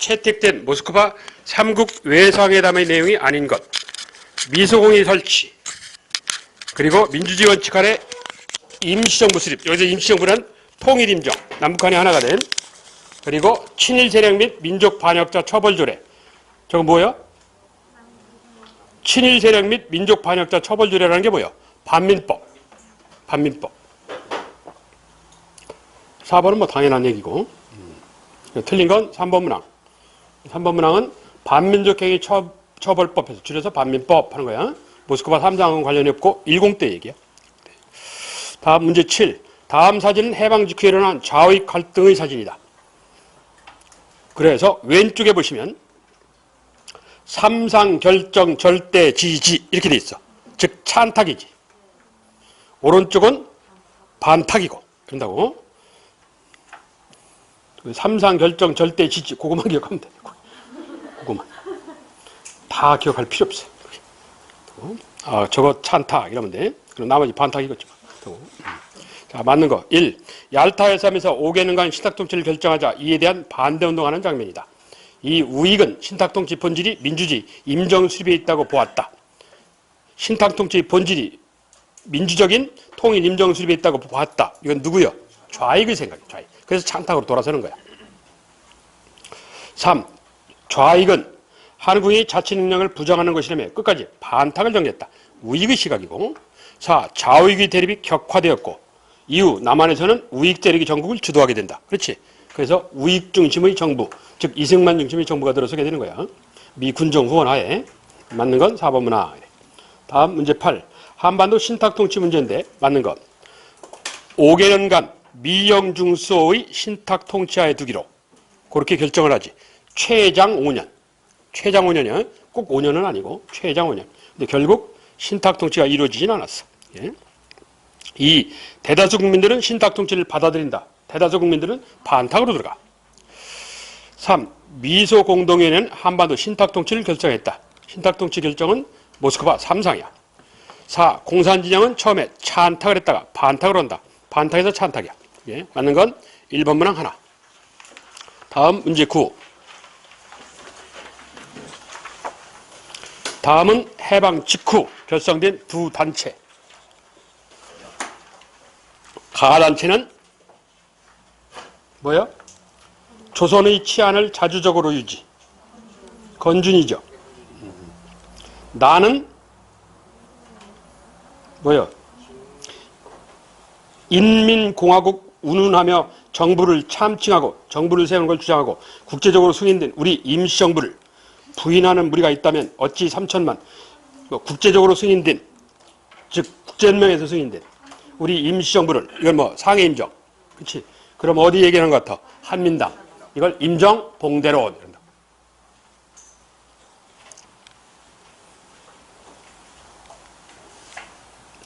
채택된 모스크바 3국 외상회담의 내용이 아닌 것, 미소공의 설치, 그리고 민주주의 원칙 아래 임시정부 수립, 여기서 임시정부는 통일임정, 남북한이 하나가 된, 그리고 친일 세력 및 민족 반역자 처벌조례. 저거 뭐예요? 친일 세력 및 민족 반역자 처벌조례라는 게 뭐예요? 반민법. 반민법. 4번은 뭐 당연한 얘기고. 틀린 건 3번 문항. 3번 문항은 반민족행위 처벌법에서 줄여서 반민법 하는 거야. 모스크바 3장은 관련이 없고 10대 얘기야. 다음 문제 7. 다음 사진은 해방 직후에 일어난 좌익 갈등의 사진이다. 그래서 왼쪽에 보시면 삼상결정 절대 지지 이렇게 돼 있어. 즉 찬탁이지. 오른쪽은 반탁이고 그런다고. 삼상결정 절대 지지 그것만 기억하면 돼. 그것만. 다 기억할 필요 없어. 저거 찬탁 이러면 돼. 그럼 나머지 반탁이겠지. 자, 맞는 거. 1. 얄타 회담에서 5개년간 신탁통치를 결정하자 이에 대한 반대운동하는 장면이다. 이 우익은 신탁통치 본질이 민주주의, 임정 수립에 있다고 보았다. 신탁통치의 본질이 민주적인 통일, 임정 수립에 있다고 보았다. 이건 누구요? 좌익의 생각이야. 좌익. 그래서 찬탁으로 돌아서는 거야. 3. 좌익은 한국이 자치 능력을 부정하는 것이라며 끝까지 반탁을 정했다. 우익의 시각이고. 4. 좌우익의 대립이 격화되었고 이후 남한에서는 우익 대립이 전국을 주도하게 된다. 그렇지? 그래서 우익 중심의 정부, 즉 이승만 중심의 정부가 들어서게 되는 거야. 미 군정 후원 하에. 맞는 건 4번 문항. 다음 문제 8. 한반도 신탁통치 문제인데 맞는 것. 5개년간 미영중수호의 신탁통치하에 두기로 그렇게 결정을 하지. 최장 5년. 최장 5년이야. 꼭 5년은 아니고 최장 5년. 근데 결국 신탁통치가 이루어지진 않았어. 예. 2. 대다수 국민들은 신탁통치를 받아들인다. 대다수 국민들은 반탁으로 들어가. 3. 미소공동회의는 한반도 신탁통치를 결정했다. 신탁통치 결정은 모스크바 3상이야. 4. 공산진영은 처음에 찬탁을 했다가 반탁을 한다. 반탁에서 찬탁이야. 예. 맞는 건 1번 문항 하나. 다음 문제 9. 다음은 해방 직후 결성된 두 단체. 가단체는 뭐야? 조선의 치안을 자주적으로 유지. 건준이죠. 나는 뭐야? 인민공화국 운운하며 정부를 참칭하고 정부를 세우는 걸 주장하고 국제적으로 승인된 우리 임시정부를 부인하는 무리가 있다면 어찌 3천만 국제적으로 승인된 즉 국제연맹에서 승인된 우리 임시정부를 이건 뭐 상해 임정 그렇지? 그럼 어디 얘기하는 것 같아? 한민당 이걸 임정 봉대로 이런다.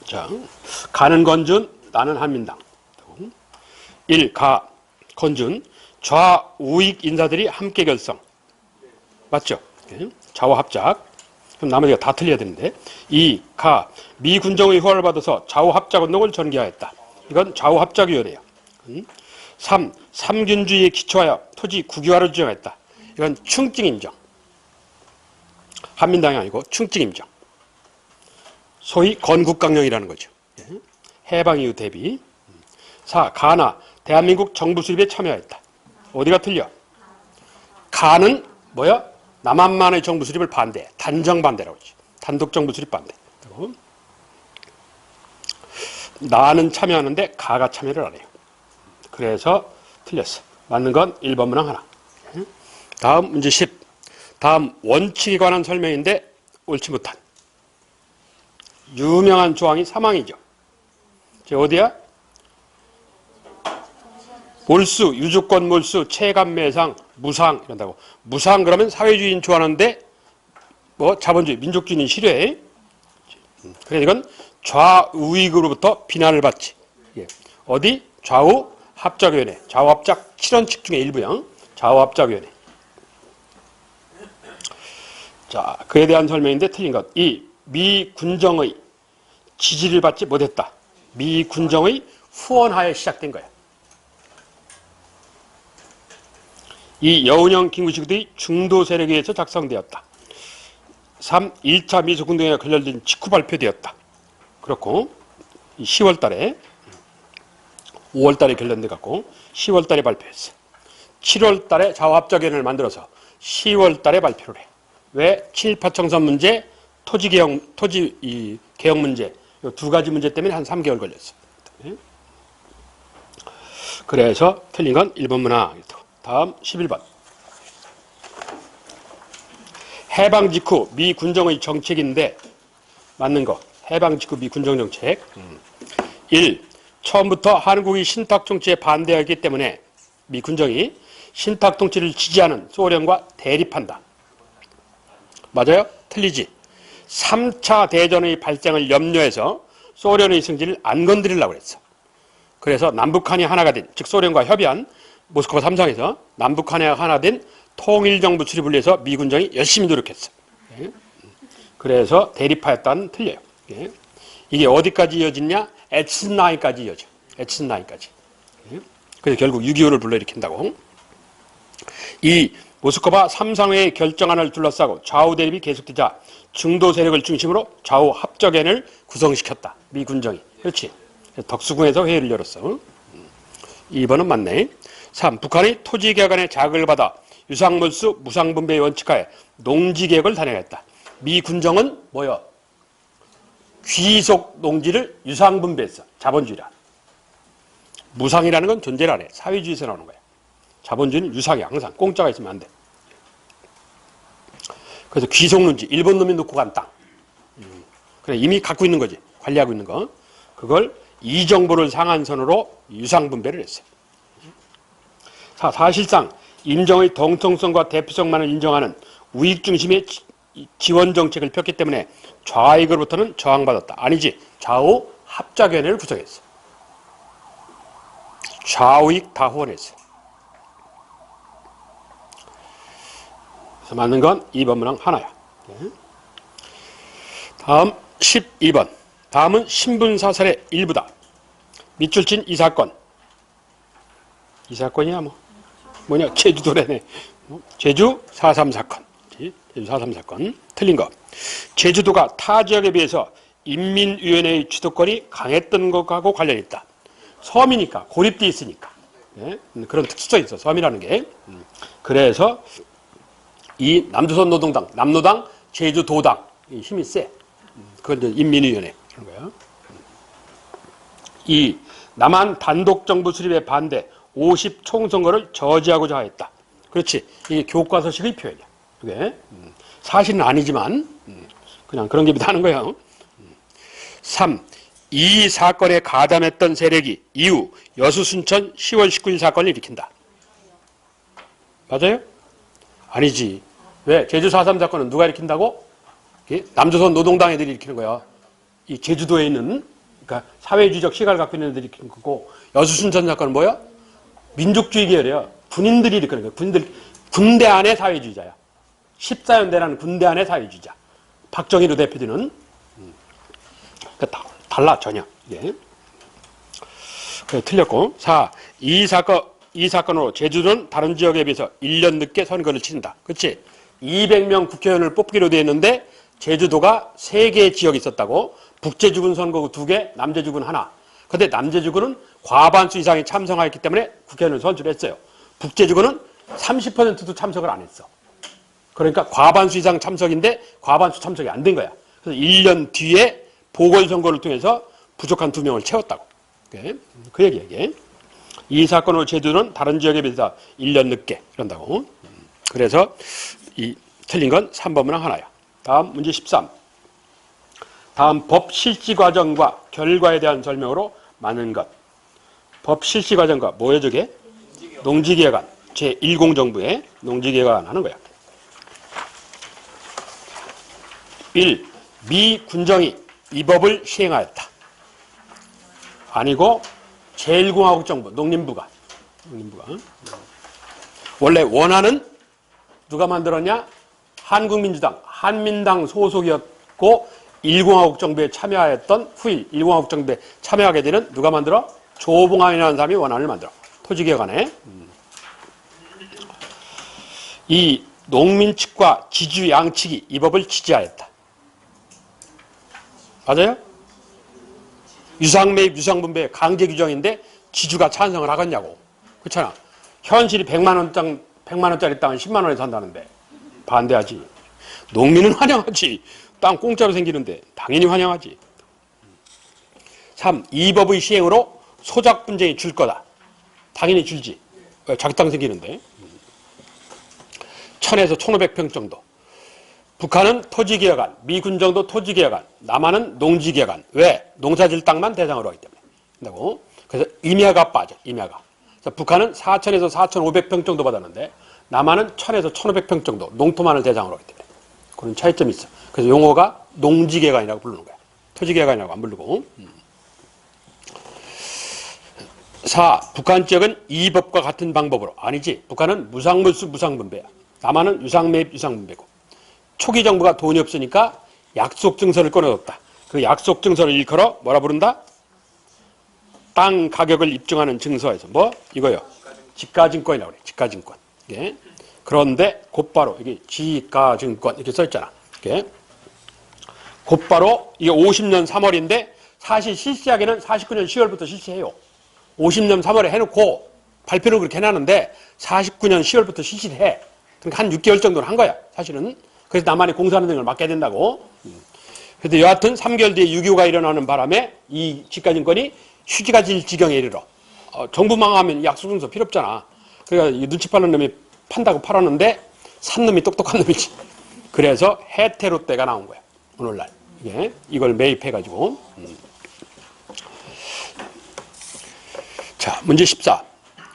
자, 가는 건준 나는 한민당. 1. 가 건준 좌우익 인사들이 함께 결성 맞죠? 좌우 합작. 그럼 나머지가 다 틀려야 되는데. 2. 가 미 군정의 허가를 받아서 좌우 합작 운동을 전개하였다. 이건 좌우 합작위원회야. 3. 삼균주의에 기초하여 토지 국유화를 주장했다. 이건 충칭임정. 한민당이 아니고 충칭임정. 소위 건국강령이라는 거죠. 해방 이후 대비. 4. 가나 대한민국 정부 수립에 참여했다. 어디가 틀려? 가는 뭐야? 남한만의 정부 수립을 반대. 단정 반대라고 그러지. 단독 정부 수립 반대. 나는 참여하는데 가가 참여를 안 해요. 그래서 틀렸어. 맞는 건 1번 문항 하나. 다음 문제 10. 다음 원칙에 관한 설명인데 옳지 못한. 유명한 조항이 사망이죠. 어디야? 몰수, 유주권 몰수, 체감매상, 무상 이런다고. 무상 그러면 사회주의인 좋아하는데 뭐 자본주의, 민족주의는 싫어해. 그래서 이건 좌우익으로부터 비난을 받지. 예. 어디? 좌우 합작위원회. 좌우 합작 7원칙 중에 일부형. 좌우 합작위원회. 자, 그에 대한 설명인데 틀린 것. 이 미 군정의 지지를 받지 못했다. 미 군정의 후원하에 시작된 거야. 이 여운형 김구식들이 중도 세력에 의해서 작성되었다. 3. 1차 미소운동에 관련된 직후 발표되었다. 그렇고 10월 달에 5월 달에 결론돼 갖고 10월 달에 발표했어. 7월 달에 좌우합작위원회를 만들어서 10월 달에 발표를 해. 왜? 친일파청선 문제, 개혁 문제, 이 두 가지 문제 때문에 한 3개월 걸렸어. 그래서 틀린 건 1번 문화. 다음 11번. 해방 직후 미 군정의 정책인데 맞는 거. 해방 직후 미 군정 정책. 1. 처음부터 한국이 신탁 정치에 반대하기 때문에 미 군정이 신탁 정치를 지지하는 소련과 대립한다. 맞아요? 틀리지. 3차 대전의 발생을 염려해서 소련의 승진을 안 건드리려고 했어. 그래서 남북한이 하나가 된, 즉 소련과 협의한 모스크바 3상에서 남북한이 하나 된 통일정부 수립을 위해서 미 군정이 열심히 노력했어. 그래서 대립하였다는 틀려요. 이게 어디까지 이어지냐? 에츠나이까지 이어져. 에츠나이까지. 그래서 결국 6.25를 불러일으킨다고. 이 모스크바 3상회의 결정안을 둘러싸고 좌우 대립이 계속되자 중도 세력을 중심으로 좌우 합작연을 구성시켰다. 미 군정이. 그렇지. 덕수궁에서 회의를 열었어. 2번은 맞네. 3. 북한이 토지개혁안의 자극을 받아 유상물수 무상분배의 원칙하에 농지개혁을 단행했다. 미 군정은 뭐야? 귀속 농지를 유상분배했어. 자본주의라. 무상이라는 건 존재를 안 해. 사회주의에서 나오는 거야. 자본주의는 유상이야. 항상 공짜가 있으면 안 돼. 그래서 귀속농지, 일본 놈이 놓고 간 땅. 그래, 이미 갖고 있는 거지. 관리하고 있는 거. 그걸 이정부를 상한선으로 유상분배를 했어. 자, 사실상 임정의 정통성과 대표성만을 인정하는 우익 중심의 지원 정책을 폈기 때문에 좌익으로부터는 저항받았다. 아니지. 좌우 합작연회를 구성했어. 좌우익 다 후원했어. 그래서 맞는 건 2번 문항 하나야. 다음 12번. 다음은 신분사설의 일부다. 밑줄친 이 사건. 이 사건이야 뭐냐? 제주도래네. 제주 4.3 사건. 제주 4.3 사건. 틀린 거. 제주도가 타 지역에 비해서 인민위원회의 주도권이 강했던 것하고 관련이 있다. 섬이니까 고립돼 있으니까. 그런 특수성이 있어. 섬이라는 게. 그래서 이 남조선 노동당, 남노당, 제주도당 힘이 세. 그건 이제 인민위원회 그런 거예요. 이 남한 단독정부 수립에 반대 50 총선거를 저지하고자 했다. 그렇지. 이게 교과서식의 표현이야. 그게 사실은 아니지만 그냥 그런 게 하는 거예요. 3. 이 사건에 가담했던 세력이 이후 여수순천 10월 19일 사건을 일으킨다. 맞아요? 아니지. 왜? 제주 4.3 사건은 누가 일으킨다고? 남조선 노동당 애들이 일으키는 거야. 이 제주도에 있는, 그러니까 사회주의적 시각을 갖고 있는 애들이 일으키는 거고, 여수순천 사건은 뭐야? 민족주의 계열이야. 군인들이 일으키는 거야. 군대 안의 사회주의자야. 14연대라는 군대 안의 사회주의자. 박정희로 대표되는. 그러니까 달라, 전혀. 이게. 그래, 틀렸고. 4. 이 사건으로 제주도는 다른 지역에 비해서 1년 늦게 선거를 치른다. 그렇지? 200명 국회의원을 뽑기로 되어 있는데 제주도가 3개의 지역이 있었다고. 북제주군 선거구 2개, 남제주군 하나. 근데 남제주군은 과반수 이상이 참석하였기 때문에 국회의원을 선출했어요. 북제주군은 30%도 참석을 안 했어. 그러니까 과반수 이상 참석인데 과반수 참석이 안 된 거야. 그래서 1년 뒤에 보궐선거를 통해서 부족한 2명을 채웠다고. 그 얘기야. 이 사건으로 제주도는 다른 지역에 비해서 1년 늦게 이런다고. 그래서 이 틀린 건 3번 문항 하나야. 다음 문제 13. 다음 법 실시 과정과 결과에 대한 설명으로 맞는 것. 법 실시 과정과 뭐예요 저게? 농지개혁안. 제10정부의 농지개혁안 하는 거야. 1. 미 군정이 이 법을 시행하였다. 아니고 제1공화국 정부, 농림부가. 원래 원안은 누가 만들었냐? 한국민주당, 한민당 소속이었고 1공화국 정부에 참여하였던 후일 1공화국 정부에 참여하게 되는 누가 만들어? 조봉암이라는 사람이 원안을 만들어. 토지개혁안에. 이 농민 측과 지주 양측이 이 법을 지지하였다. 맞아요? 유상매입, 유상분배 강제 규정인데 지주가 찬성을 하겠냐고. 그렇잖아. 현실이 100만 원짜리 땅은 10만 원에 산다는데 반대하지. 농민은 환영하지. 땅 공짜로 생기는데 당연히 환영하지. 3. 이 법의 시행으로 소작 분쟁이 줄 거다. 당연히 줄지. 자기 땅 생기는데. 1000에서 1500평 정도. 북한은 토지개혁안, 미군 정도 토지개혁안, 남한은 농지개혁안. 왜? 농사질 땅만 대상으로 하기 때문에. 된다고. 그래서 임야가 빠져, 임야가. 그래서 북한은 4000에서 4500평 정도 받았는데 남한은 1000에서 1500평 정도 농토만을 대상으로 하기 때문에. 그런 차이점이 있어. 그래서 용어가 농지개혁안이라고 부르는 거야. 토지개혁안이라고 안 부르고. 4. 북한 지역은 이 법과 같은 방법으로. 아니지. 북한은 무상물수 무상분배야. 남한은 유상매입 유상분배고. 초기 정부가 돈이 없으니까 약속증서를 꺼내줬다. 그 약속증서를 일컬어 뭐라 부른다? 땅 가격을 입증하는 증서에서 뭐? 이거요. 지가증권이라고 그래. 지가증권. 이게. 그런데 곧바로 이게 지가증권 이렇게 써있잖아. 이게. 곧바로 이게 50년 3월인데 사실 실시하기는 49년 10월부터 실시해요. 50년 3월에 해놓고 발표를 그렇게 해놨는데 49년 10월부터 실시를 해. 그러니까 한 6개월 정도는 한 거야. 사실은. 그래서 남한이 공사하는 등을 맡게 된다고. 그런데 여하튼 3개월 뒤에 6.25가 일어나는 바람에 이 지가증권이 휴지가 질 지경에 이르러. 정부 망하면 약속증서 필요 없잖아. 그러니까 눈치 빠른 놈이 판다고 팔았는데 산 놈이 똑똑한 놈이지. 그래서 해태로 때가 나온 거야. 오늘날. 이걸 매입해가지고. 자, 문제 14.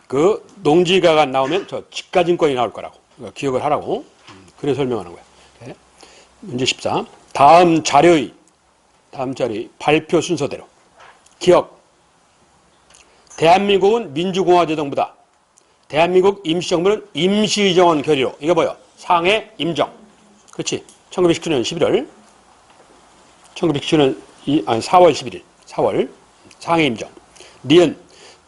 그 농지가가 나오면 저 지가증권이 나올 거라고. 기억을 하라고. 그래 설명하는 거야. 문제 14. 다음 자료의 발표 순서대로. 기억. 대한민국은 민주공화제 정부다. 대한민국 임시정부는 임시정원 결의로. 이거 뭐요? 상해 임정. 그렇지. 1919년 11월. 1917년 4월 11일. 4월. 상해 임정. 니은.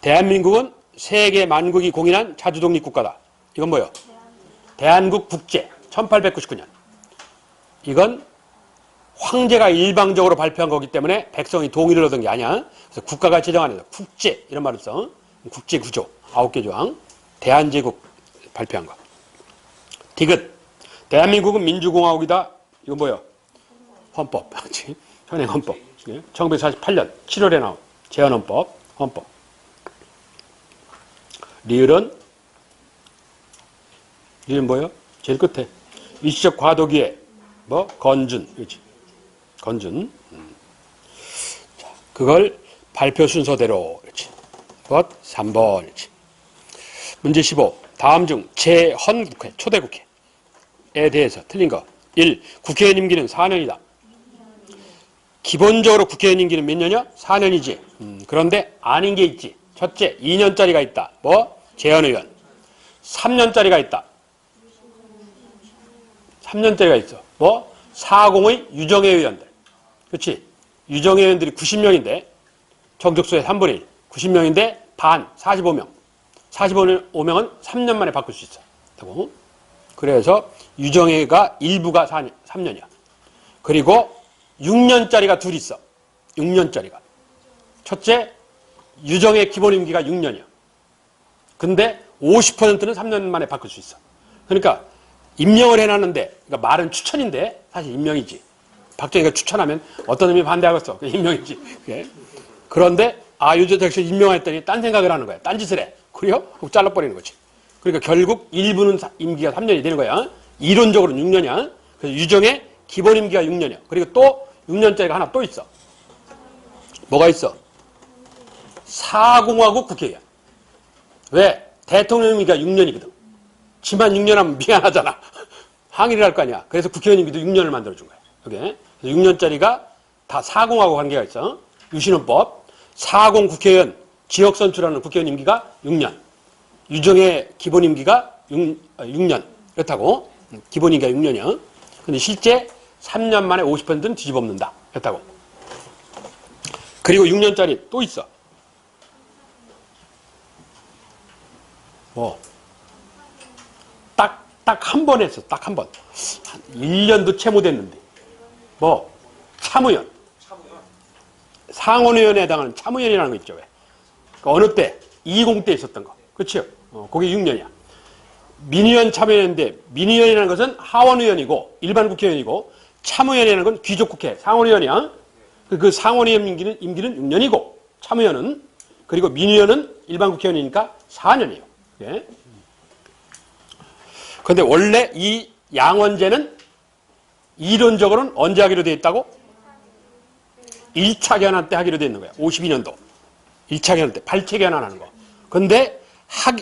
대한민국은 세계 만국이 공인한 자주독립국가다. 이건 뭐요? 대한국 국제. 1899년. 이건 황제가 일방적으로 발표한 거기 때문에 백성이 동의를 얻은 게 아니야. 그래서 국가가 제정하는 국제 이런 말을 써. 국제구조 9개 조항. 대한제국 발표한 거. 디귿. 대한민국은 민주공화국이다. 이거 뭐예요? 헌법. 현행헌법. 1948년 7월에 나온 제헌헌법. 헌법. 리을은 뭐예요? 제일 끝에. 일시적 과도기에 뭐 건준. 그렇지. 건준. 자, 그걸 발표 순서대로. 그렇지. 뭐 3번. 그렇지. 문제 15. 다음 중 제헌국회, 초대국회에 대해서 틀린 거. 1. 국회의원 임기는 4년이다. 기본적으로 국회의원 임기는 몇 년이야? 4년이지. 그런데 아닌 게 있지. 첫째, 2년짜리가 있다. 뭐? 제헌의원. 3년짜리가 있다. 3년짜리가 있어. 뭐? 4공의 유정회 의원들. 그렇지? 유정회 의원들이 90명인데 정족수의 3분의 1. 90명인데 반, 45명. 45명은 3년 만에 바꿀 수 있어. 그래서 유정회가 일부가 3년이야. 그리고 6년짜리가 둘 있어. 6년짜리가. 첫째, 유정회 기본 임기가 6년이야. 근데 50%는 3년 만에 바꿀 수 있어. 그러니까 임명을 해놨는데, 그러니까 말은 추천인데 사실 임명이지. 박정희가 추천하면 어떤 놈이 반대하겠어. 임명이지. 그런데 유재석 임명했더니 딴 생각을 하는 거야. 딴 짓을 해. 그래요? 그럼 잘라버리는 거지. 그러니까 결국 일부는 임기가 3년이 되는 거야. 이론적으로는 6년이야. 그래서 유정의 기본 임기가 6년이야. 그리고 또 6년짜리가 하나 또 있어. 뭐가 있어? 사공화국 국회의원. 왜? 대통령 임기가 6년이거든. 지만 6년 하면 미안하잖아. 항의를 할 거 아니야. 그래서 국회의원 임기도 6년을 만들어준 거야. 여기. 6년짜리가 다 사공하고 관계가 있어. 유신헌법. 사공 국회의원 지역 선출하는 국회의원 임기가 6년. 유정의 기본 임기가 6년. 그렇다고. 기본 임기가 6년이야. 근데 실제 3년 만에 50%는 뒤집어엎는다. 그렇다고. 그리고 6년짜리 또 있어. 뭐. 딱 딱 한 번 했어. 딱 한 번. 한 1년도 채 못했는데. 뭐 참의원. 상원의원에 해당하는 참의원이라는 거 있죠. 왜? 그러니까 어느 때? 20 때 있었던 거. 그렇죠? 그게 6년이야. 민의원 참의원인데 민의원이라는 것은 하원의원이고 일반 국회의원이고 참의원이라는 건 귀족국회 상원의원이야. 그 상원의원 임기는 6년이고 참의원은 그리고 민의원은 일반 국회의원이니까 4년이에요. 예. 그런데 원래 이 양원제는 이론적으로는 언제 하기로 되어 있다고? 1차 개헌할 때 하기로 되어 있는 거야. 52년도. 1차 개헌할 때 8차 개헌하는 거. 근데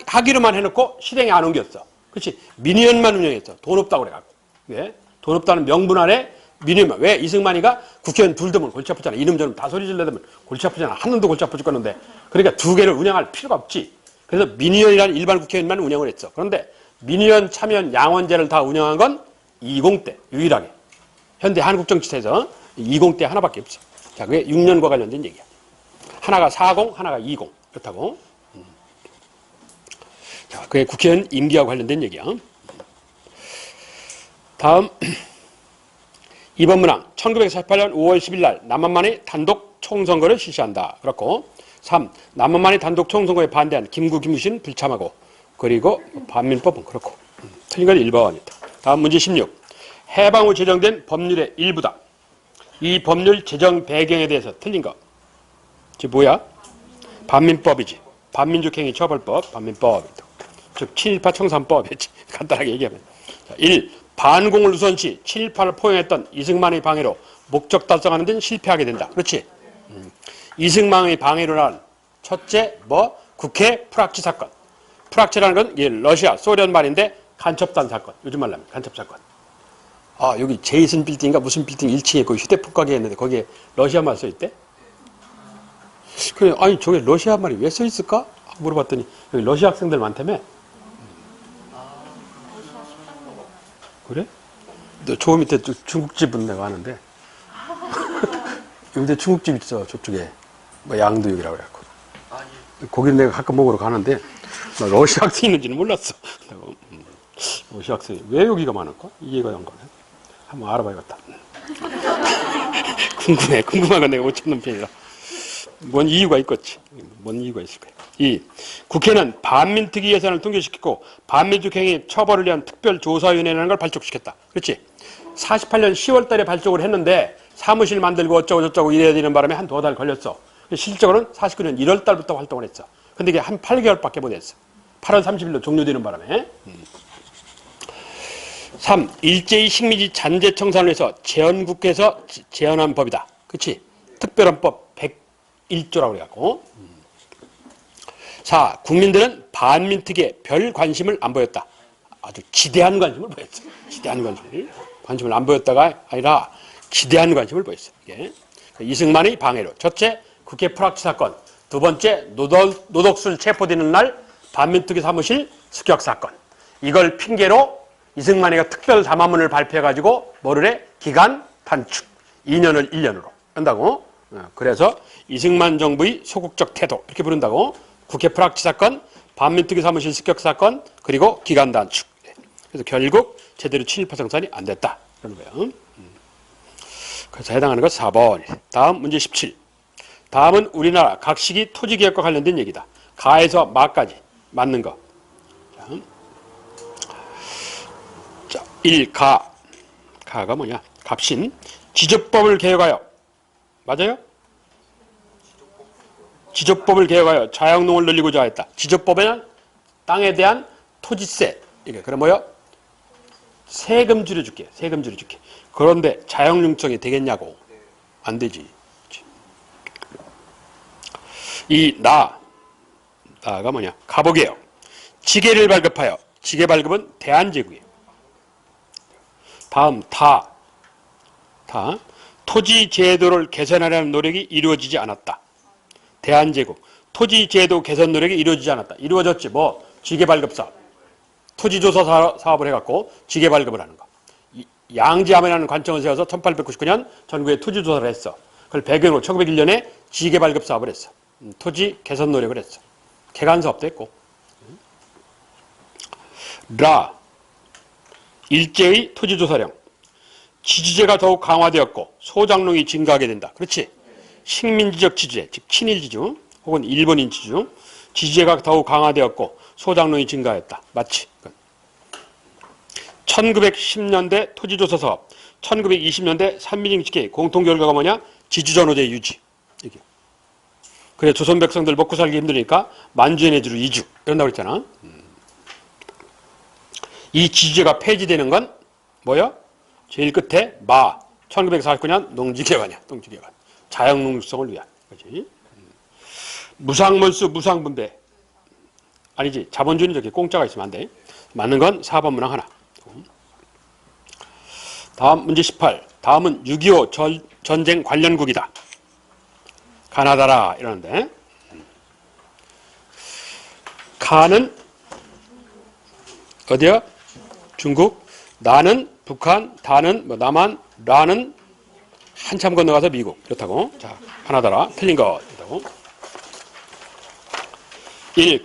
하기로만 해놓고 실행에 안 옮겼어. 그렇지? 민의원만 운영했어. 돈 없다고 그래갖고. 왜? 돈 없다는 명분 아래 민의원만. 왜? 이승만이가 국회의원 둘 되면 골치 아프잖아. 이놈저놈 다 소리 질러대면 골치 아프잖아. 한 놈도 골치 아프 죽겠는데. 그러니까 두 개를 운영할 필요가 없지. 그래서 민의원이라는 일반 국회의원만 운영을 했어. 그런데 민의원, 참여원, 양원제를 다 운영한 건 20 때 유일하게. 현대 한국정치사에서 20 때 하나밖에 없어. 자, 그게 6년과 관련된 얘기야. 하나가 40, 하나가 20. 그렇다고. 자, 그게 국회의원 임기와 관련된 얘기야. 다음. 2번 문항. 1948년 5월 10일 날 남한만의 단독 총선거를 실시한다. 그렇고. 3. 남한만의 단독 총선거에 반대한 김구신 불참하고. 그리고 반민법은 그렇고. 틀린 건 1번이다. 다음 문제 16. 해방 후 제정된 법률의 일부다. 이 법률 제정 배경에 대해서 틀린 거. 이게 뭐야? 반민법이지. 반민족행위 처벌법, 반민법이다. 즉, 7.18 청산법이지. 간단하게 얘기하면. 1. 반공을 우선시 7.18을 포용했던 이승만의 방해로 목적 달성하는 데는 실패하게 된다. 그렇지? 이승만의 방해로 난 첫째, 국회 프락치 사건. 프락치라는 건 이게 러시아, 소련 말인데 간첩단 사건. 요즘 말로 하면 간첩 사건. 아, 여기 제이슨 빌딩인가 무슨 빌딩 1층에 그 휴대폰 가게 했는데 거기에 러시아 말 써있대? 그래, 아니, 저게 러시아 말이 왜 써있을까? 물어봤더니 여기 러시아 학생들 많다며? 그래? 저 밑에 중국집은 내가 아는데. 여기 밑에 중국집 있어, 저쪽에. 양도역이라고 해갖고. 거기 내가 가끔 먹으러 가는데, 나 러시아 학생이 있는지는 몰랐어. 러시아 학생이 왜 여기가 많을까? 이해가 안 가네. 한번 알아봐야겠다. 궁금해. 궁금한 건 내가 못 찾는 편이라. 뭔 이유가 있겠지. 뭔 이유가 있을 거야. 2. 국회는 반민특위 예산을 통과시키고 반민족행위 처벌을 위한 특별조사위원회라는 걸 발족시켰다. 그렇지? 48년 10월 달에 발족을 했는데 사무실 만들고 어쩌고 저쩌고 이래야 되는 바람에 한 2달 걸렸어. 실질적으로는 49년 1월 달부터 활동을 했어. 근데 이게 한 8개월밖에 못 했어. 8월 30일로 종료되는 바람에. 3. 일제히 식민지 잔재 청산을 위해서 제헌국회에서 제헌한 법이다. 그렇지? 특별헌법 101조라고 그래갖고. 4. 국민들은 반민특위에 별 관심을 안 보였다. 아주 지대한 관심을 보였어. 지대한 관심을 안 보였다가 아니라 지대한 관심을 보였어. 이게. 이승만의 방해로. 첫째, 국회 프락치 사건. 두 번째, 노덕술 체포되는 날 반민특위 사무실 습격 사건. 이걸 핑계로 이승만이가 특별 담화문을 발표해가지고 뭐를 해? 기간 단축. 2년을 1년으로 한다고. 그래서 이승만 정부의 소극적 태도 이렇게 부른다고. 국회 프락치 사건, 반민특위 사무실 습격 사건, 그리고 기간 단축. 그래서 결국 제대로 친일파 청산이 안 됐다. 그런 거예요. 그래서 해당하는 것 4번. 다음 문제 17. 다음은 우리나라 각 시기 토지개혁과 관련된 얘기다. 가에서 마까지 맞는 거. 자, 1. 가가 뭐냐? 갑신. 지적법을 개혁하여. 맞아요? 지적법을 개혁하여 자영농을 늘리고자 했다. 지적법에는 땅에 대한 토지세. 이게 그럼 뭐요? 세금 줄여줄게. 세금 줄여줄게. 그런데 자영융성이 되겠냐고. 안 되지. 이 나가 뭐냐? 가보개혁. 지계를 발급하여. 지계 발급은 대한제국이에요. 다음 토지 제도를 개선하려는 노력이 이루어지지 않았다. 대한제국. 토지 제도 개선 노력이 이루어지지 않았다. 이루어졌지. 지계 발급 사업. 토지조사 사업을 해갖고 지계 발급을 하는 거. 양지암이라는 관청을 세워서 1899년 전국에 토지조사를 했어. 그걸 배경으로 1901년에 지계 발급 사업을 했어. 토지 개선 노력을 했어. 개간 사업도 했고. 일제의 토지조사령. 지주제가 더욱 강화되었고 소작농이 증가하게 된다. 그렇지. 식민지적 지주제, 즉 친일지주 혹은 일본인 지주. 지주제가 더욱 강화되었고 소작농이 증가했다. 맞지. 1910년대 토지조사 사업, 1920년대 산민정치계의 공통 결과가 뭐냐? 지주전호제 유지. 이게. 그래 조선 백성들 먹고 살기 힘드니까 만주의 내주로 이주 이런다고 그랬잖아. 이 지주제가 폐지되는 건 뭐야? 제일 끝에 1949년 농지개관이야. 농지개관. 자연농축성을 위한. 그렇지? 무상몰수 무상분배. 아니지. 자본주의는 저렇게 공짜가 있으면 안 돼. 맞는 건 4번 문항 하나. 다음 문제 18. 다음은 6.25 전쟁 관련국이다. 가나다라 이러는데. 가는 어디야? 중국. 나는 북한. 다는 뭐 남한. 라는 한참 건너가서 미국. 그렇다고. 자, 가나다라. 틀린 거. 그렇다고. 1.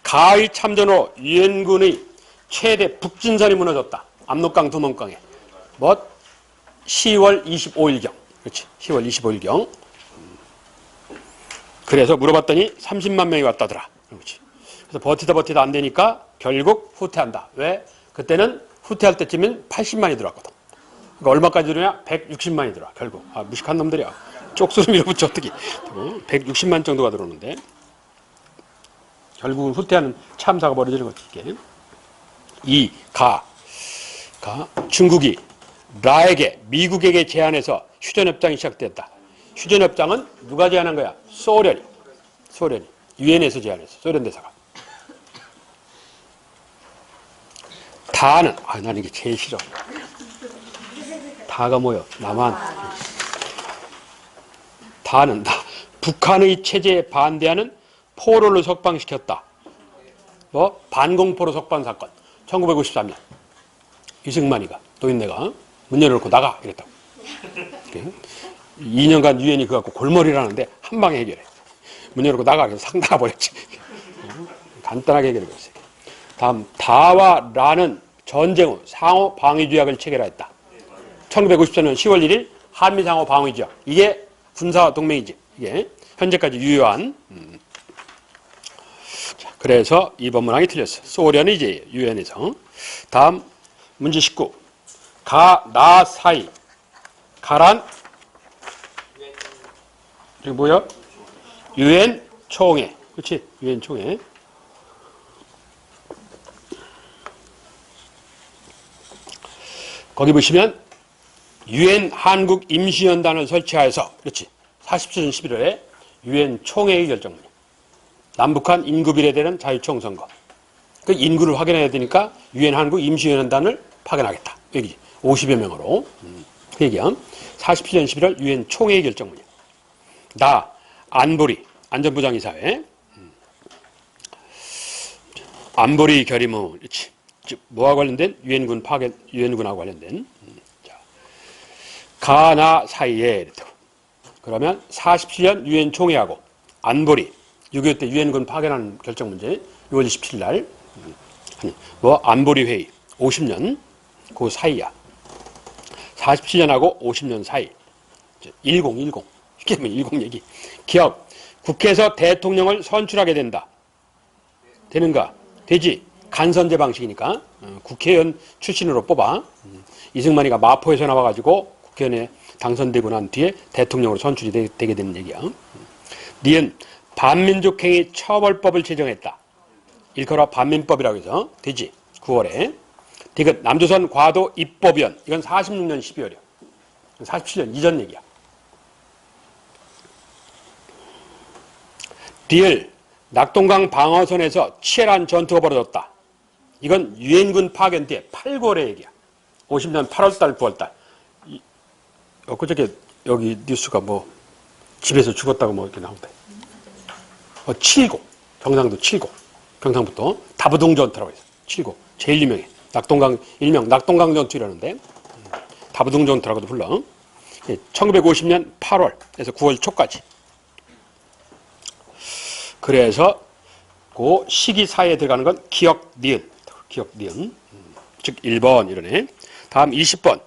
가의 참전으로 유엔군의 최대 북진선이 무너졌다. 압록강 두만강에. 뭐 10월 25일경. 그렇지. 10월 25일경. 그래서 물어봤더니 30만 명이 왔다더라. 그렇지. 그래서 버티다 안 되니까 결국 후퇴한다. 왜? 그때는 후퇴할 때쯤엔 80만이 들어왔거든. 그러니까 얼마까지 들어오냐? 160만이 들어와. 결국. 무식한 놈들이야. 쪽수로 밀어붙여 어떻게. 160만 정도가 들어오는데 결국은 후퇴하는 참사가 벌어지는 거지. 이게. 2. 중국이 라에게 미국에게 제안해서 휴전협정이 시작됐다. 휴전협정은 누가 제안한 거야? 소련이. 유엔에서 제안했어. 소련 대사가. 다는 난 이게 제일 싫어. 다가 뭐요? 남한. 다는 북한의 체제에 반대하는 포로를 석방시켰다. 뭐 반공포로 석방 사건. 1953년. 이승만이가 노인네가 문 열어놓고 나가 이랬다고. 2년간 유엔이 그거 갖고 골머리라는데 한 방에 해결해. 문 열어놓고 나가 그래서 상 나가버렸지. 간단하게 해결해버렸어요. 다음 다와 라는 전쟁 후 상호 방위조약을 체결했다. 1954년 10월 1일 한미상호 방위조약. 이게 군사동맹이지. 이게 현재까지 유효한. 자, 그래서 2번 문항이 틀렸어. 소련이 이제 유엔에서. 다음 문제 19. 나 사이. 가란 이게 뭐야? 유엔 총회. 그렇지? 유엔 총회. 거기 보시면 유엔 한국 임시연단을 설치하여서 그렇지. 47년 11월에 유엔 총회의 결정문이. 남북한 인구 비례되는 자유총선거. 그 인구를 확인해야 되니까 유엔 한국 임시연단을 파견하겠다. 여기 50여 명으로. 그 얘기야. 47년 11월 유엔 총회의 결정문이야. 나 안보리 안전보장이사회. 안보리 결의문. 그렇지. 즉 뭐와 관련된 유엔군 파견 유엔군하고 관련된. 자, 가나 사이에 그러면 47년 유엔 총회하고 안보리 6.25 때 유엔군 파견하는 결정 문제 6월 27일 날 뭐 안보리 회의 50년 그 사이야. 47년하고 50년 사이. 10 쉽게 보면 10 얘기. 기억. 국회에서 대통령을 선출하게 된다. 되는가? 되지. 간선제 방식이니까 국회의원 출신으로 뽑아. 이승만이가 마포에서 나와가지고 국회의원에 당선되고 난 뒤에 대통령으로 선출이 되게 되는 얘기야. 니은 반민족행위 처벌법을 제정했다. 일컬어 반민법이라고 해서 되지. 9월에. 디귿 남조선 과도 입법위원. 이건 46년 12월이야. 47년 이전 얘기야. 리을 낙동강 방어선에서 치열한 전투가 벌어졌다. 이건 유엔군 파견 뒤에 8, 9월의 얘기야. 50년 8월달, 9월달. 엊그저께 여기 뉴스가 뭐 집에서 죽었다고 뭐 이렇게 나온다. 7고 경상도 7고 경상부터 다부동 전투라고 해서 7고 제일 유명해. 낙동강 일명 낙동강 전투라는데 다부동 전투라고도 불러. 1950년 8월에서 9월 초까지. 그래서 그 시기 사이에 들어가는 건 기억 니은. 즉 1번 이러네. 다음 20번.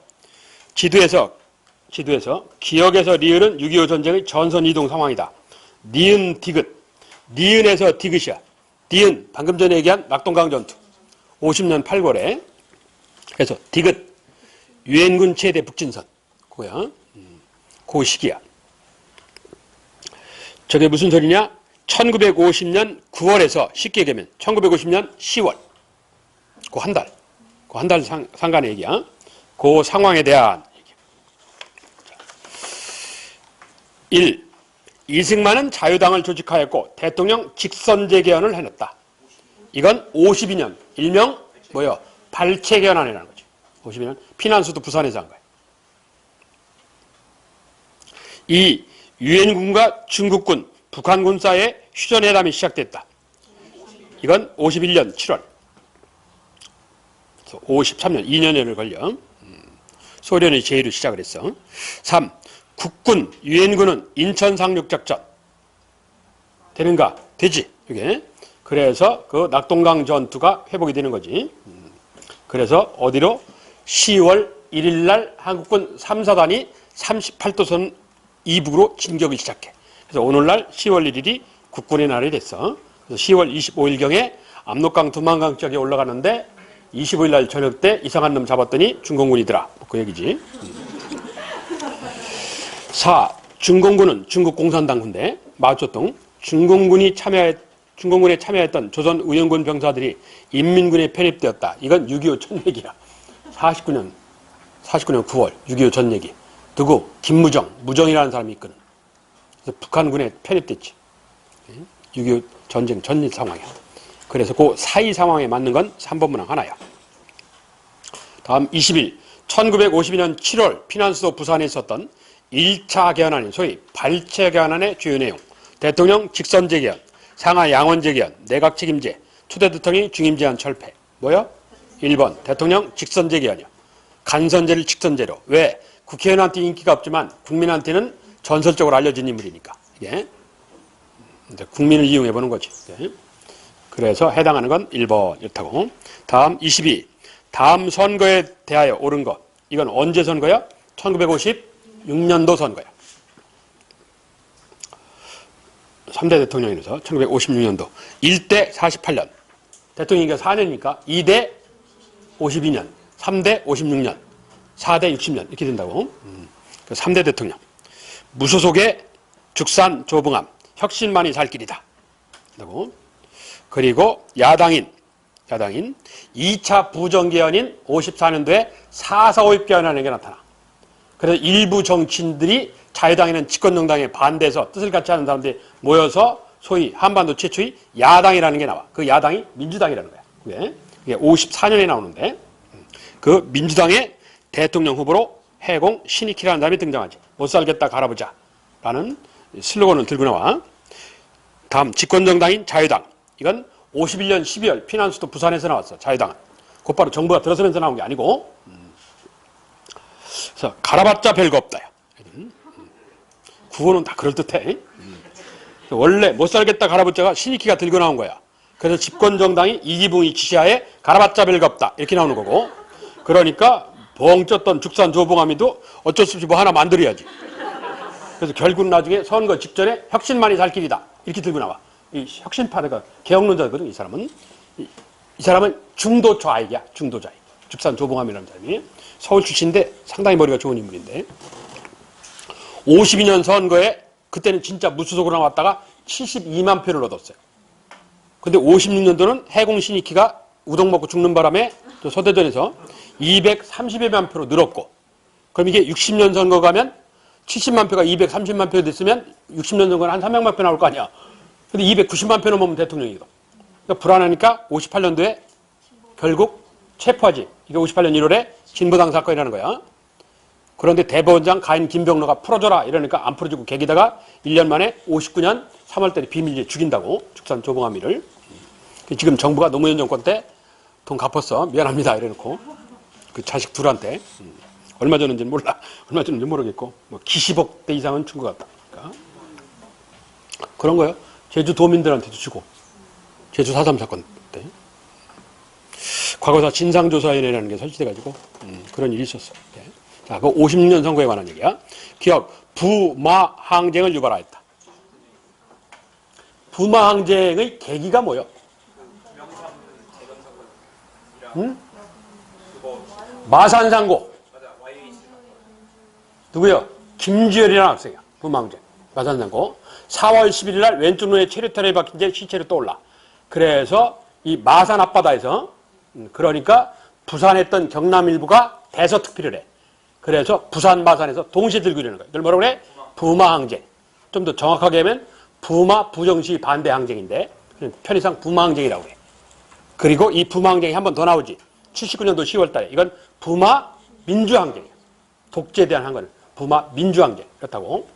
지도에서 기억에서 리을은 6.25 전쟁의 전선 이동 상황이다. 니은 디귿. 니은에서 디귿이야. 니은 방금 전에 얘기한 낙동강 전투. 50년 8월에. 그래서 디귿. 유엔군 최대 북진선. 그거야. 그 시기야. 저게 무슨 소리냐? 1950년 9월에서 쉽게 얘기하면 1950년 10월. 그 한 달. 그 한 달 상간의 얘기야. 그 상황에 대한 얘기. 1. 이승만은 자유당을 조직하였고 대통령 직선제 개헌을 해냈다. 이건 52년 일명 뭐요? 발췌 개헌안이라는 거지. 52년 피난수도 부산에서 한 거야. 2. 유엔군과 중국군, 북한군 사이의 휴전회담이 시작됐다. 이건 51년 7월. 53년, 2년여를 걸려. 소련이 제의로 시작을 했어. 3. 국군, 유엔군은 인천 상륙작전. 되는가? 되지. 이게. 그래서 그 낙동강 전투가 회복이 되는 거지. 그래서 어디로? 10월 1일 날 한국군 3사단이 38도선 이북으로 진격을 시작해. 그래서 오늘날 10월 1일이 국군의 날이 됐어. 그래서 10월 25일경에 압록강 두만강 쪽에 올라가는데 25일 날 저녁 때 이상한 놈 잡았더니 중공군이더라. 그 얘기지. 4. 중공군은 중국 공산당 군대 마오쩌둥 중공군에 참여했던 조선 의용군 병사들이 인민군에 편입되었다. 이건 6.25 첫 얘기야. 49년 9월 6.25 전 얘기. 누구? 김무정, 무정이라는 사람이 있거든. 그래서 북한군에 편입됐지. 6.25 전쟁 전일 상황이야. 그래서 그 사이 상황에 맞는 건 3번 문항 하나야. 다음 20일 1952년 7월 피난수도 부산에 있었던 1차 개헌안인 소위 발췌 개헌안의 주요 내용. 대통령 직선제 개헌, 상하 양원제 개헌, 내각 책임제, 초대 대통령이 중임 제한 철폐. 뭐야? 1번 대통령 직선제 개헌이요. 간선제를 직선제로. 왜? 국회의원한테 인기가 없지만 국민한테는 전설적으로 알려진 인물이니까. 이게 국민을 이용해 보는 거지. 그래서 해당하는 건 1번 이렇다고. 다음 22. 다음 선거에 대하여 옳은 것. 이건 언제 선거야? 1956년도 선거야. 3대 대통령이라서 1956년도. 1대 48년. 대통령이니까 4년이니까 2대 52년, 3대 56년, 4대 60년 이렇게 된다고. 3대 대통령. 무소속의 죽산 조봉암. 혁신만이 살 길이다. 그리고 야당인 2차 부정개헌인 54년도에 4.4.5 개헌안에 나타나. 그래서 일부 정치인들이 자유당에는 집권정당에 반대해서 뜻을 같이 하는 사람들이 모여서 소위 한반도 최초의 야당이라는 게 나와. 그 야당이 민주당이라는 거야. 그게 54년에 나오는데 그 민주당의 대통령 후보로 해공 신익희라는 사람이 등장하지. 못 살겠다 갈아보자 라는 슬로건을 들고 나와. 다음 집권정당인 자유당. 이건 51년 12월 피난수도 부산에서 나왔어. 자유당은. 곧바로 정부가 들어서면서 나온 게 아니고. 그래서 갈아봤자 별거 없다. 구호는 다 그럴듯해. 원래 못 살겠다 갈아봤자가 신익희가 들고 나온 거야. 그래서 집권정당이 이기붕이 지시하에 갈아봤자 별거 없다. 이렇게 나오는 거고. 그러니까 벙쪘던 죽산 조봉암이도 어쩔 수 없이 뭐 하나 만들어야지. 그래서 결국 나중에 선거 직전에 혁신만이 살 길이다. 이렇게 들고 나와. 이 혁신파가 개혁론자거든. 이 사람은. 이 사람은 중도 좌익이야. 중도 좌익. 죽산 조봉암이라는 사람이. 서울 출신인데 상당히 머리가 좋은 인물인데. 52년 선거에 그때는 진짜 무소속으로 나왔다가 72만 표를 얻었어요. 근데 56년도는 해공 신익희가 우동 먹고 죽는 바람에 서대전에서 230여만 표로 늘었고, 그럼 이게 60년 선거 가면 70만 표가 230만 표 됐으면 60년 선거는 한 300만 표 나올 거 아니야. 근데 290만 표 넘으면 대통령이거든. 그러니까 불안하니까 58년도에 결국 체포하지. 이게 58년 1월에 진보당 사건이라는 거야. 그런데 대법원장 가인 김병로가 풀어줘라 이러니까 안 풀어주고 개기다가 1년 만에 59년 3월달에 비밀리에 죽인다고. 죽산 조봉암이를. 지금 정부가 노무현 정권 때 돈 갚았어. 미안합니다. 이래놓고. 그 자식 둘한테. 얼마 전인지는 몰라. 얼마 전인지 모르겠고. 뭐 기십억 대 이상은 준 것 같다. 그러니까. 그런 거예요. 제주 도민들한테도 주고. 제주 4.3 사건 때. 과거사 진상조사위원회라는 게 설치돼가지고 그런 일이 있었어. 네. 자, 그 56년 선거에 관한 얘기야. 기억 부마항쟁을 유발하였다. 부마항쟁의 계기가 뭐요? 마산상고. 누구요? 김주열이라는 학생이야. 부마항쟁. 마산상고. 4월 11일 날 왼쪽 눈에 체류탄에 박힌 채 시체로 떠올라. 그래서 이 마산 앞바다에서 그러니까 부산에 있던 경남 일부가 대서특필을 해. 그래서 부산 마산에서 동시에 들고 일어나는 거야. 이걸 뭐라고 그래? 부마항쟁. 좀 더 정확하게 하면 부마 부정시 반대 항쟁인데 편의상 부마항쟁이라고 해. 그리고 이 부마항쟁이 한 번 더 나오지. 79년도 10월 달에. 이건 부마 민주항쟁이야. 독재에 대한 한 거는 부마 민주항쟁. 그렇다고.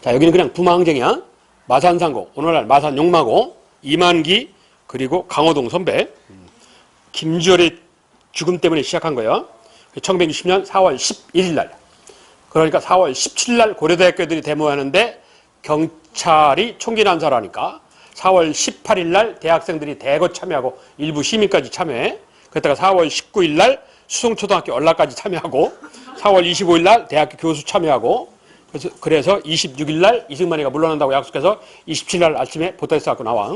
자, 여기는 그냥 부마항쟁이야. 마산상고, 오늘날 마산 용마고, 이만기, 그리고 강호동 선배, 김주열의 죽음 때문에 시작한 거예요. 1960년 4월 11일 날. 그러니까 4월 17일 날 고려대학교 애들이 데모하는데 경찰이 총기 난사를 하니까 4월 18일 날 대학생들이 대거 참여하고 일부 시민까지 참여해. 그랬다가 4월 19일 날 수송초등학교 연락까지 참여하고 4월 25일 날 대학교 교수 참여하고 그래서 26일 날 이승만이가 물러난다고 약속해서 27일 날 아침에 보따리 싸갖고 나와.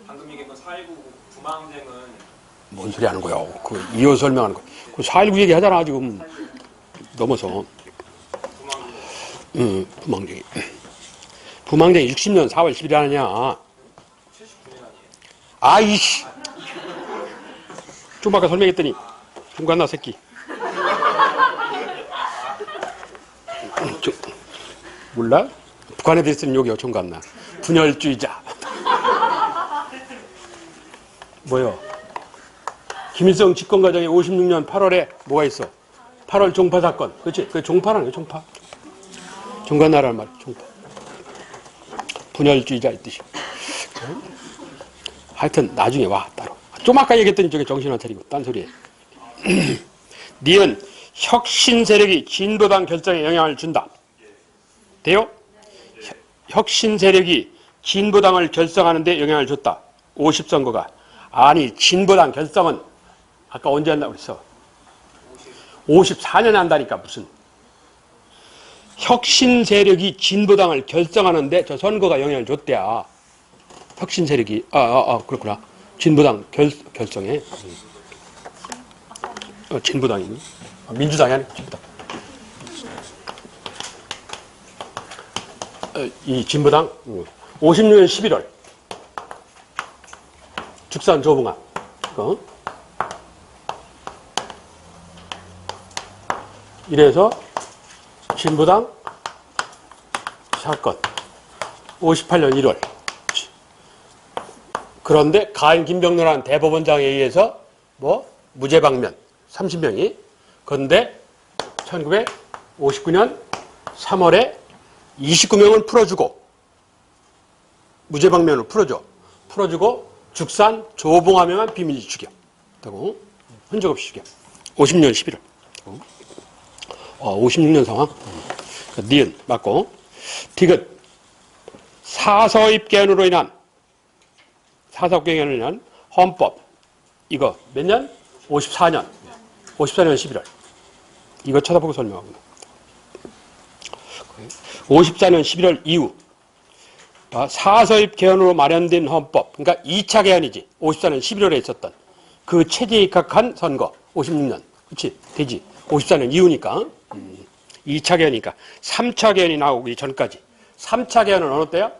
방금 얘기했던 4.19 부마항쟁은 뭔 소리 하는 거야? 그 이어 설명하는 거. 그 4.19 얘기 하잖아 지금. 넘어서. 부마항쟁이. 부마항쟁이 60년 4월 10일 하느냐. 79년 아니에요? 아이씨. 좀 아까 설명했더니 중간나 새끼. 몰라? 북한 애들이 쓰는 욕이요, 총각나. 분열주의자. 뭐요? 김일성 집권 과정에 56년 8월에 뭐가 있어? 8월 종파 사건. 그렇지? 그 종파라는 거야, 종파. 종간나라는 말, 종파. 분열주의자 이 뜻이. 하여튼 나중에 와, 따로. 좀 아까 얘기했더니 저게 정신 안 차리고 딴 소리해. 니은 혁신 세력이 진보당 결정에 영향을 준다. 돼요? 혁신 세력이 진보당을 결성하는 데 영향을 줬다. 50선거가. 아니, 진보당 결성은 아까 언제 한다고 그랬어? 54년에 한다니까 무슨. 혁신 세력이 진보당을 결성하는데 저 선거가 영향을 줬대야. 혁신 세력이 그렇구나. 진보당 결성에. 진보당이니? 민주당이 아니고 진보당. 이 진보당 56년 11월 죽산 조봉암 이래서 진보당 사건 58년 1월 그런데 가인 김병로라는 대법원장에 의해서 무죄 방면 30명이 그런데 1959년 3월에 29명을 풀어주고 무죄 방면으로 풀어주고 죽산 조봉암에만 비밀리 죽여. 흔적 없이 죽여. 50년 11월. 56년 상황. 니은 맞고. 디귿 사서입 개헌으로 인한 헌법. 이거 몇 년? 54년. 54년 11월. 이거 쳐다보고 설명하구나. 54년 11월 이후 사서입 개헌으로 마련된 헌법, 그러니까 2차 개헌이지. 54년 11월에 있었던 그 체제에 입각한 선거, 56년. 그렇지? 되지. 54년 이후니까. 2차 개헌이니까. 3차 개헌이 나오기 전까지. 3차 개헌은 어느 때야?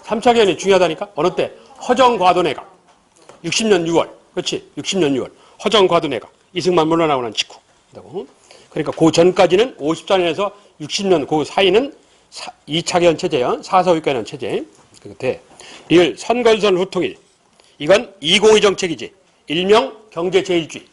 3차 개헌이 중요하다니까? 어느 때? 허정과도내각. 60년 6월. 그렇지? 60년 6월. 허정과도내각. 이승만 물러나고 난 직후. 그러니까 그 전까지는 54년에서 60년 그 사이는 2차 개헌 체제야. 사서입 개헌 체제. 그때 리을 선거선 후통일. 이건 202 정책이지. 일명 경제제일주의.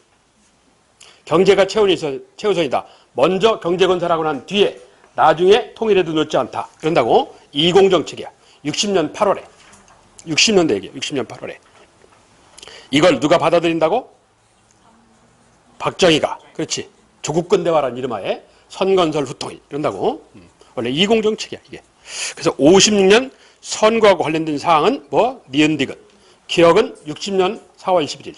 경제가 최우선이다. 먼저 경제 건설하고 난 뒤에 나중에 통일해도 늦지 않다. 그런다고 20 정책이야. 60년 8월에. 60년대 얘기야. 60년 8월에. 이걸 누가 받아들인다고? 박정희가. 그렇지. 조국 근대화라는 이름하에 선건설 후통일 이런다고. 원래 20 정책이야 이게. 그래서 56년 선거하고 관련된 사항은 뭐? 니은디귿. 기억은 60년 4월 11일.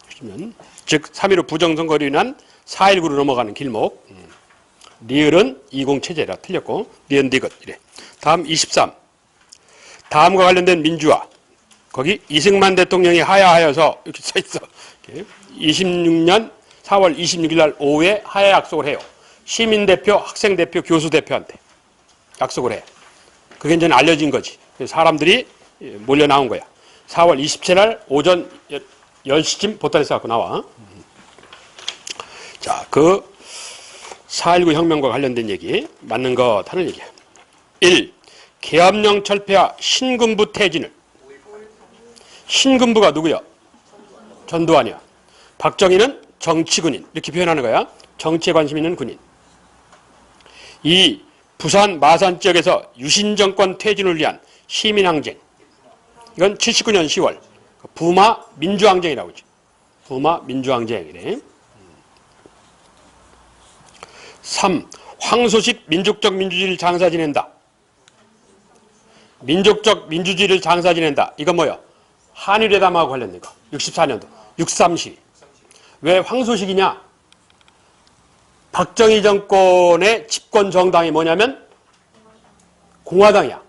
60년. 즉 3.15 부정선거로 인한 4.19로 넘어가는 길목. 리을은 20체제라 틀렸고 니은디귿 이래. 다음 23. 다음과 관련된 민주화. 거기 이승만 대통령이 하야하여서 이렇게 써있어. 26년 4월 26일 날 오후에 하야 약속을 해요. 시민대표, 학생대표, 교수대표한테 약속을 해. 그게 이제 알려진 거지. 사람들이 몰려 나온 거야. 4월 27일 날 오전 10시쯤 보따리에서 갖고 나와. 자, 그 4.19 혁명과 관련된 얘기 맞는 것 하는 얘기야. 1. 계엄령 철폐와 신군부 퇴진을. 신군부가 누구야? 전두환이야. 박정희는 정치군인 이렇게 표현하는 거야. 정치에 관심 있는 군인. 2. 부산 마산 지역에서 유신정권 퇴진을 위한 시민항쟁. 이건 79년 10월 부마 민주항쟁이라고 하죠. 부마 민주항쟁이래. 3. 황소식 민족적 민주주의를 장사 지낸다. 민족적 민주주의를 장사 지낸다. 이건 뭐야? 한일회담하고 관련된 거. 64년도 6.3 왜 황소식이냐? 박정희 정권의 집권 정당이 뭐냐면 공화당이야.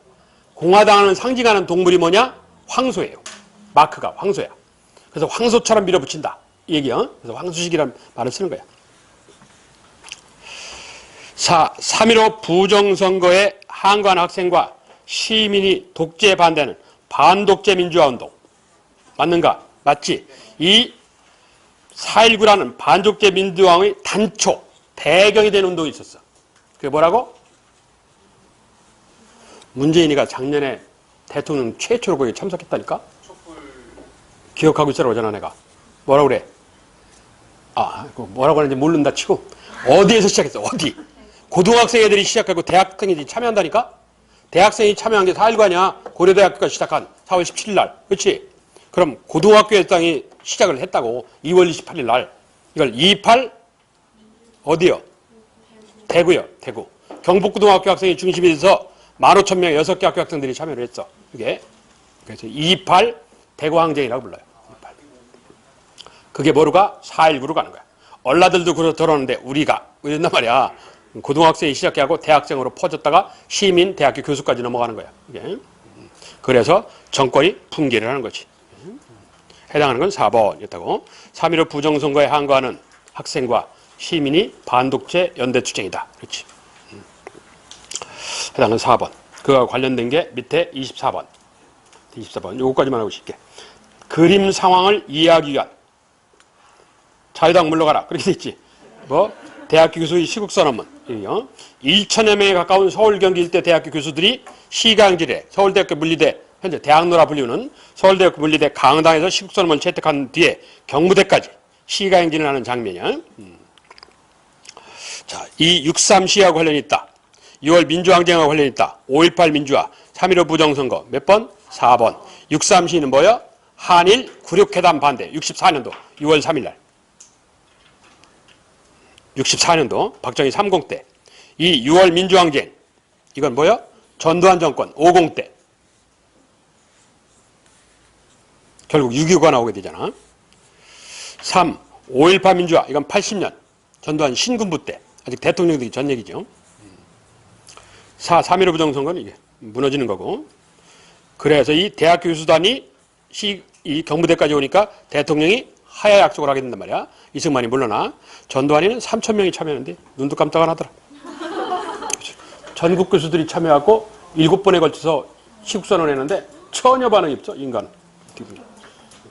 공화당을 상징하는 동물이 뭐냐? 황소예요. 마크가 황소야. 그래서 황소처럼 밀어붙인다. 이 얘기야. 그래서 황소식이라는 말을 쓰는 거야. 4. 3.15 부정선거에 항거한 학생과 시민이 독재에 반대하는 반독재 민주화운동. 맞는가? 맞지? 이 4.19라는 반독재 민주화의 단초, 배경이 된 운동이 있었어. 그게 뭐라고? 문재인이가 작년에 대통령 최초로 거기에 참석했다니까? 기억하고 있으라고 전화 내가. 뭐라고 그래? 뭐라고 하는지 모른다 치고. 어디에서 시작했어? 어디? 고등학생 애들이 시작하고 대학생들이 참여한다니까? 대학생이 참여한 게 4.19 아니야? 고려대학교가 시작한 4월 17일 날. 그렇지? 그럼 고등학교 일당이 시작을 했다고. 2월 28일 날. 이걸 28 어디요? 대구요. 대구. 경북고등학교 학생이 중심이 돼서 15,000명 6개 학교 학생들이 참여를 했어. 이게. 그래서 28 대구항쟁이라고 불러요. 28. 그게 뭐로가? 4.19로 가는 거야. 얼라들도 그러는데 우리가 이런단 말이야. 고등학생이 시작하고 대학생으로 퍼졌다가 시민, 대학교 교수까지 넘어가는 거야. 이게. 그래서 정권이 붕괴를 하는 거지. 해당하는 건 4번이었다고. 3.15 부정선거에 항거하는 학생과 시민이 반독재 연대투쟁이다. 그렇지. 해당하는 4번. 그와 관련된 게 밑에 24번. 24번. 요거까지만 하고 싶게. 그림 상황을 이해하기 위한 자유당 물러가라. 그렇게 돼 있지. 뭐 대학교 교수의 시국선언문. 2천여 명에 가까운 서울 경기 일대 대학교 교수들이 시강질에 서울대학교 물리대 현재 대학로라 불리우는 서울대학교 물리대 강당에서 시국선언문을 채택한 뒤에 경무대까지 시가행진을 하는 장면이야. 자, 이 6.3 시하고 관련이 있다. 6월 민주항쟁하고 관련이 있다. 5.18 민주화, 3.15 부정선거. 몇 번? 4번. 6.3 시는 뭐야? 한일 굴욕회담 반대. 64년도 6월 3일 날. 64년도 박정희 30 때. 이 6월 민주항쟁. 이건 뭐야? 전두환 정권 50 때. 결국 6.25가 나오게 되잖아. 3. 5.18 민주화. 이건 80년. 전두환 신군부 때. 아직 대통령 되기 전 얘기죠. 4. 3.15 부정선거는 이게 무너지는 거고. 그래서 이 대학교 교수단이 이 경무대까지 오니까 대통령이 하야 약속을 하게 된단 말이야. 이승만이 물러나. 전두환이는 3,000명이 참여했는데 눈도 깜짝 안 하더라. 전국 교수들이 참여하고 7번에 걸쳐서 시국선언을 했는데 전혀 반응이 없죠. 인간은.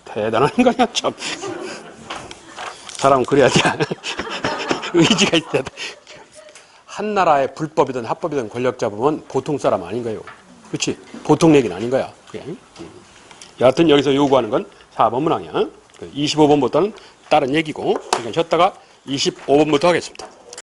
대단한 인간이야 참. 사람은 그래야 돼. 의지가 있어야 돼. 한 나라의 불법이든 합법이든 권력 잡으면 보통 사람 아닌 거예요. 그렇지? 보통 얘기는 아닌 거야. 그게. 여하튼 여기서 요구하는 건 4번 문항이야. 25번부터는 다른 얘기고, 그러니까 쉬었다가 25번부터 하겠습니다.